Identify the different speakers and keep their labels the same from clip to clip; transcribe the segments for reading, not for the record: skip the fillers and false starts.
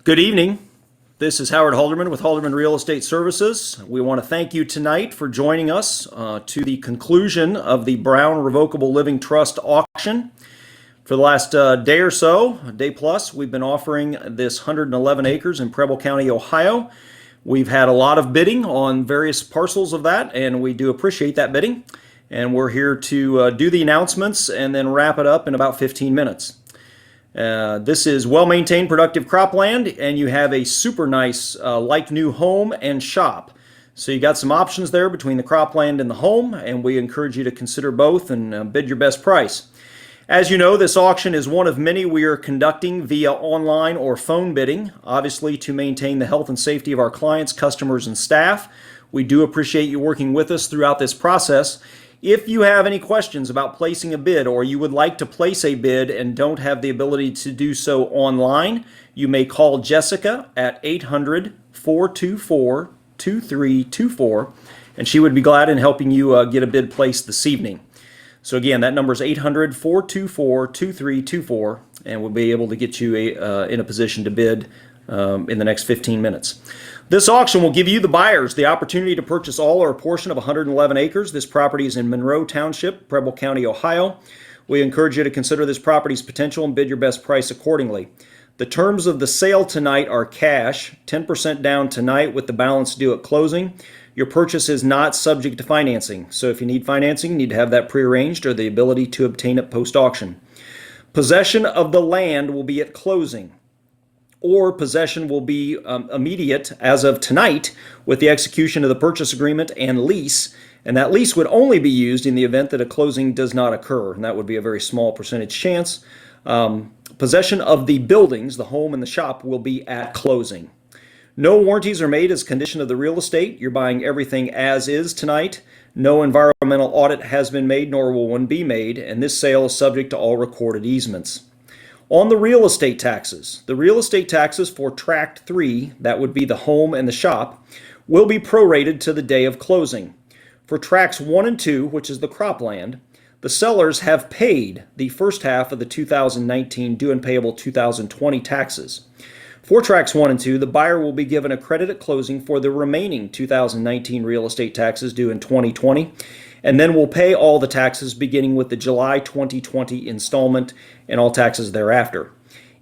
Speaker 1: Good evening. This is Howard Halderman with Halderman Real Estate Services. We want to thank you tonight for joining us to the conclusion of the Brown Revocable Living Trust auction. For the last day or so, a day plus, we've been offering this 111 acres in Preble County, Ohio. We've had a lot of bidding on various parcels of that, and we do appreciate that bidding. And we're here to do the announcements and then wrap it up in about 15 minutes. This is well-maintained, productive cropland, and you have a super nice, like new home and shop. So you got some options there between the cropland and the home, and we encourage you to consider both and bid your best price. As you know, this auction is one of many we are conducting via online or phone bidding, obviously to maintain the health and safety of our clients, customers, and staff. We do appreciate you working with us throughout this process. If you have any questions about placing a bid, or you would like to place a bid and don't have the ability to do so online, you may call Jessica at 800-424-2324, and she would be glad in helping you get a bid placed this evening. So again, that number is 800-424-2324, and we'll be able to get you in a position to bid in the next 15 minutes. This auction will give you, the buyers, the opportunity to purchase all or a portion of 111 acres. This property is in Monroe Township, Preble County, Ohio. We encourage you to consider this property's potential and bid your best price accordingly. The terms of the sale tonight are cash, 10% down tonight with the balance due at closing. Your purchase is not subject to financing, so if you need financing, you need to have that prearranged or the ability to obtain it post-auction. Possession of the land will be at closing, or possession will be immediate as of tonight with the execution of the purchase agreement and lease, and that lease would only be used in the event that a closing does not occur, and that would be a very small percentage chance. Possession of the buildings, the home and the shop, will be at closing. No warranties are made as a condition of the real estate. You're buying everything as is tonight. No environmental audit has been made, nor will one be made, and this sale is subject to all recorded easements. On the real estate taxes, the real estate taxes for Tract 3, that would be the home and the shop, will be prorated to the day of closing. For Tracts 1 and 2, which is the cropland, the sellers have paid the first half of the 2019 due and payable 2020 taxes. For Tracts 1 and 2, the buyer will be given a credit at closing for the remaining 2019 real estate taxes due in 2020, and then will pay all the taxes beginning with the July 2020 installment and all taxes thereafter.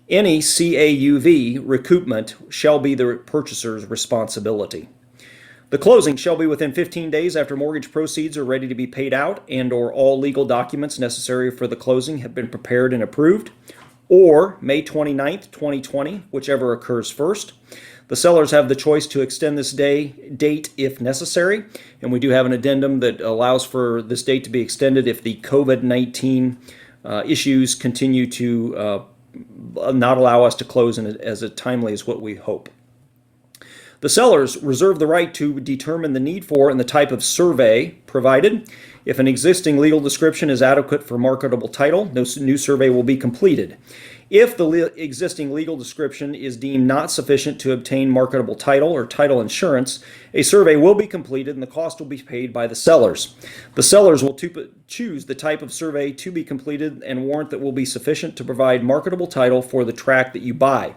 Speaker 1: Any CAUV recoupment shall be the purchaser's responsibility. The closing shall be within 15 days after mortgage proceeds are ready to be paid out and/or all legal documents necessary for the closing have been prepared and approved, or May 29th, 2020, whichever occurs first. The sellers have the choice to extend this date if necessary, and we do have an addendum that allows for this date to be extended if the COVID-19 issues continue to not allow us to close as timely as what we hope. The sellers reserve the right to determine the need for and the type of survey provided. If an existing legal description is adequate for marketable title, no new survey will be completed. If the existing legal description is deemed not sufficient to obtain marketable title or title insurance, a survey will be completed and the cost will be paid by the sellers. The sellers will choose the type of survey to be completed and warrant that will be sufficient to provide marketable title for the tract that you buy.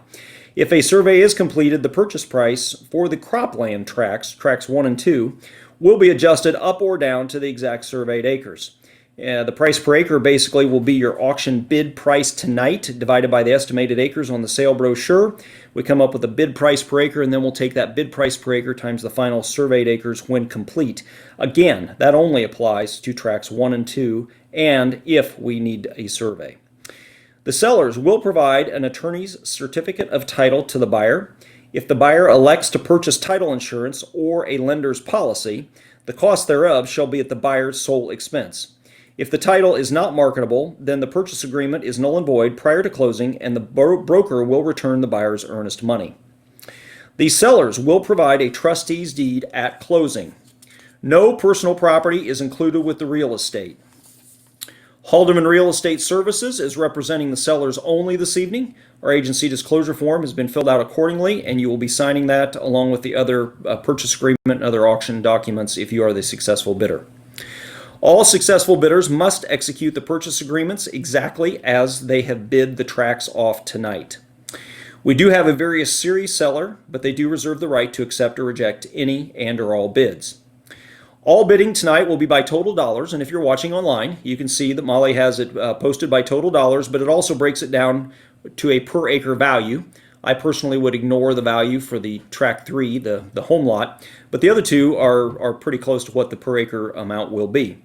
Speaker 1: If a survey is completed, the purchase price for the cropland tracts 1 and 2, will be adjusted up or down to the exact surveyed acres. The price per acre basically will be your auction bid price tonight divided by the estimated acres on the sale brochure. We come up with a bid price per acre, and then we'll take that bid price per acre times the final surveyed acres when complete. Again, that only applies to tracts 1 and 2 and if we need a survey. The sellers will provide an attorney's certificate of title to the buyer. If the buyer elects to purchase title insurance or a lender's policy, the cost thereof shall be at the buyer's sole expense. If the title is not marketable, then the purchase agreement is null and void prior to closing, and the broker will return the buyer's earnest money. The sellers will provide a trustee's deed at closing. No personal property is included with the real estate. Halderman Real Estate Services is representing the sellers only this evening. Our agency disclosure form has been filled out accordingly, and you will be signing that along with the other purchase agreement and other auction documents if you are the successful bidder. All successful bidders must execute the purchase agreements exactly as they have bid the tracts off tonight. We do have a various series seller, but they do reserve the right to accept or reject any and or all bids. All bidding tonight will be by total dollars, and if you're watching online, you can see that Molly has it posted by total dollars, but it also breaks it down to a per acre value. I personally would ignore the value for the tract 3, the home lot, but the other two are pretty close to what the per acre amount will be.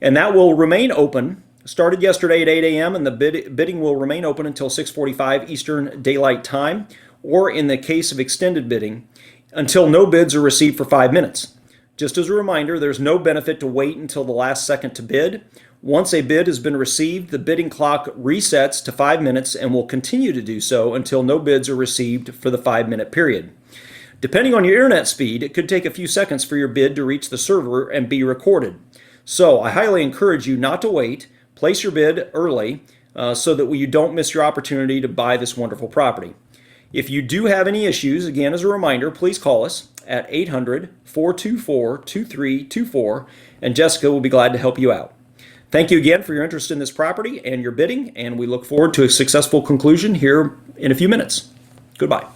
Speaker 1: And that will remain open. Started yesterday at 8 a.m. and the bidding will remain open until 6:45 Eastern Daylight Time, or in the case of extended bidding, until no bids are received for 5 minutes. Just as a reminder, there's no benefit to wait until the last second to bid. Once a bid has been received, the bidding clock resets to 5 minutes and will continue to do so until no bids are received for the 5-minute period. Depending on your internet speed, it could take a few seconds for your bid to reach the server and be recorded. So I highly encourage you not to wait. Place your bid early so that you don't miss your opportunity to buy this wonderful property. If you do have any issues, again, as a reminder, please call us at 800-424-2324, and Jessica will be glad to help you out. Thank you again for your interest in this property and your bidding, and we look forward to a successful conclusion here in a few minutes. Goodbye.